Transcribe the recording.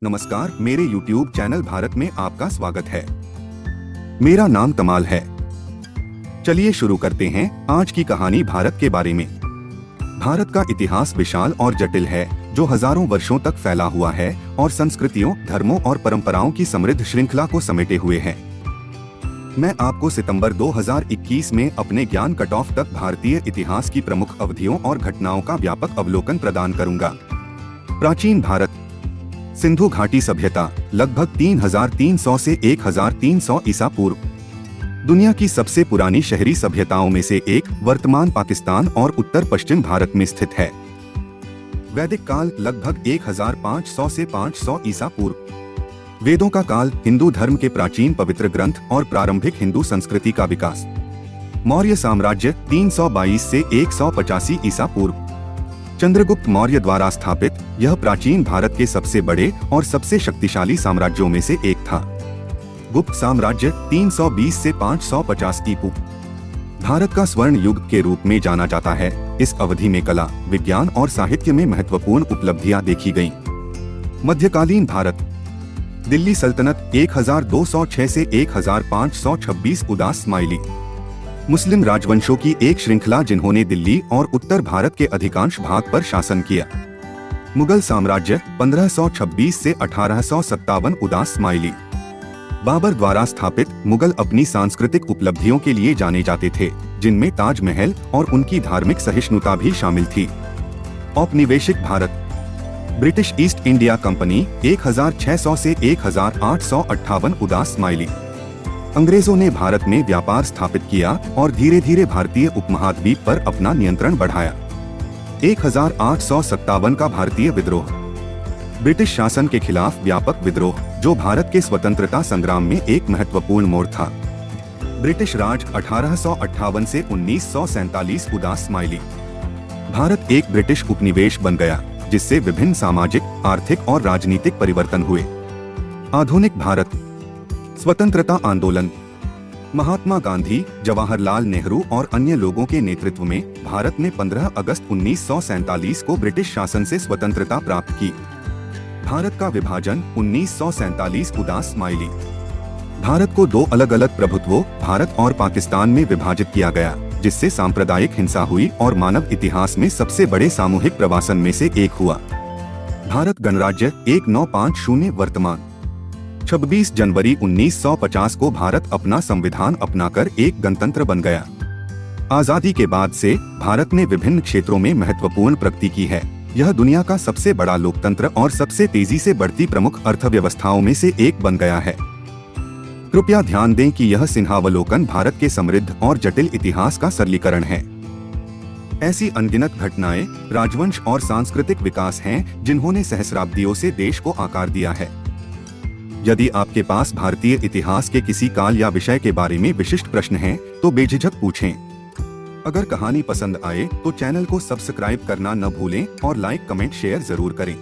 नमस्कार, मेरे YouTube channel Bharat में आपका स्वागत है। मेरा नाम तमाल है। चलिए शुरू करते हैं आज की कहानी भारत के बारे में। भारत का इतिहास विशाल और जटिल है, जो हजारों वर्षों तक फैला हुआ है और संस्कृतियों, धर्मों और परंपराओं की समृद्ध श्रृंखला को समेटे हुए है। मैं आपको सितंबर 2021 में अपने ज्ञान कट ऑफ तक भारतीय इतिहास की प्रमुख अवधियों और घटनाओं का व्यापक अवलोकन प्रदान करूंगा। प्राचीन भारत, सिंधु घाटी सभ्यता, लगभग 3300 से 1300 ईसा पूर्व। दुनिया की सबसे पुरानी शहरी सभ्यताओं में से एक वर्तमान पाकिस्तान और उत्तर पश्चिम भारत में स्थित है। वैदिक काल, लगभग 1500 से 500 ईसा पूर्व। वेदों का काल, हिंदू धर्म के प्राचीन पवित्र ग्रंथ और प्रारंभिक हिंदू संस्कृति का विकास। मौर्य साम्राज्य, 322 से 185 ईसा पूर्व। चंद्रगुप्त मौर्य द्वारा स्थापित यह प्राचीन भारत के सबसे बड़े और सबसे शक्तिशाली साम्राज्यों में से एक था। गुप्त साम्राज्य, 320 से 550 ईपू। भारत का स्वर्ण युग के रूप में जाना जाता है। इस अवधि में कला, विज्ञान और साहित्य में महत्वपूर्ण उपलब्धियां देखी गईं। मध्यकालीन भारत, दिल्ली सल्तनत, 1206 से 1526 उदास स्माइली। मुस्लिम राजवंशों की एक श्रृंखला जिन्होंने दिल्ली और उत्तर भारत के अधिकांश भाग पर शासन किया। मुगल साम्राज्य, 1526 से 1857 उदास स्माइली। बाबर द्वारा स्थापित मुगल अपनी सांस्कृतिक उपलब्धियों के लिए जाने जाते थे, जिनमें ताजमहल और उनकी धार्मिक सहिष्णुता भी शामिल थी। औपनिवेशिक Bharat, British east India company, 1600 से 1858 उदास स्माइली। अंग्रेजों ने भारत में व्यापार स्थापित किया और धीरे धीरे भारतीय उपमहाद्वीप पर अपना नियंत्रण बढ़ाया। 1857 का भारतीय विद्रोह, ब्रिटिश शासन के खिलाफ व्यापक विद्रोह, जो भारत के स्वतंत्रता संग्राम में एक महत्वपूर्ण मोड़ था। ब्रिटिश राज, 1858 से 1947 उदास स्माइली। भारत एक ब्रिटिश उपनिवेश बन गया, जिससे विभिन्न सामाजिक, आर्थिक और राजनीतिक परिवर्तन हुए। आधुनिक भारत, स्वतंत्रता आंदोलन, महात्मा गांधी, जवाहरलाल नेहरू और अन्य लोगों के नेतृत्व में भारत ने 15 अगस्त 1947 को ब्रिटिश शासन से स्वतंत्रता प्राप्त की। भारत का विभाजन, 1947 उदास स्माइली। भारत को दो अलग अलग प्रभुत्वों, भारत और पाकिस्तान में विभाजित किया गया, जिससे सांप्रदायिक हिंसा हुई और मानव इतिहास में सबसे बड़े सामूहिक प्रवासन में से एक हुआ। भारत गणराज्य, 1950 वर्तमान। 26 जनवरी 1950 को भारत अपना संविधान अपनाकर एक गणतंत्र बन गया। आजादी के बाद से भारत ने विभिन्न क्षेत्रों में महत्वपूर्ण प्रगति की है। यह दुनिया का सबसे बड़ा लोकतंत्र और सबसे तेजी से बढ़ती प्रमुख अर्थव्यवस्थाओं में से एक बन गया है। कृपया ध्यान दें कि यह सिंहावलोकन भारत के समृद्ध और जटिल इतिहास का सरलीकरण है। ऐसी अनगिनत घटनाएं, राजवंश और सांस्कृतिक विकास हैं, जिन्होंने सहस्राब्दियों से देश को आकार दिया है। यदि आपके पास भारतीय इतिहास के किसी काल या विषय के बारे में विशिष्ट प्रश्न हैं, तो बेझिझक पूछें। अगर कहानी पसंद आए तो चैनल को सब्सक्राइब करना न भूलें और लाइक, कमेंट, शेयर जरूर करें।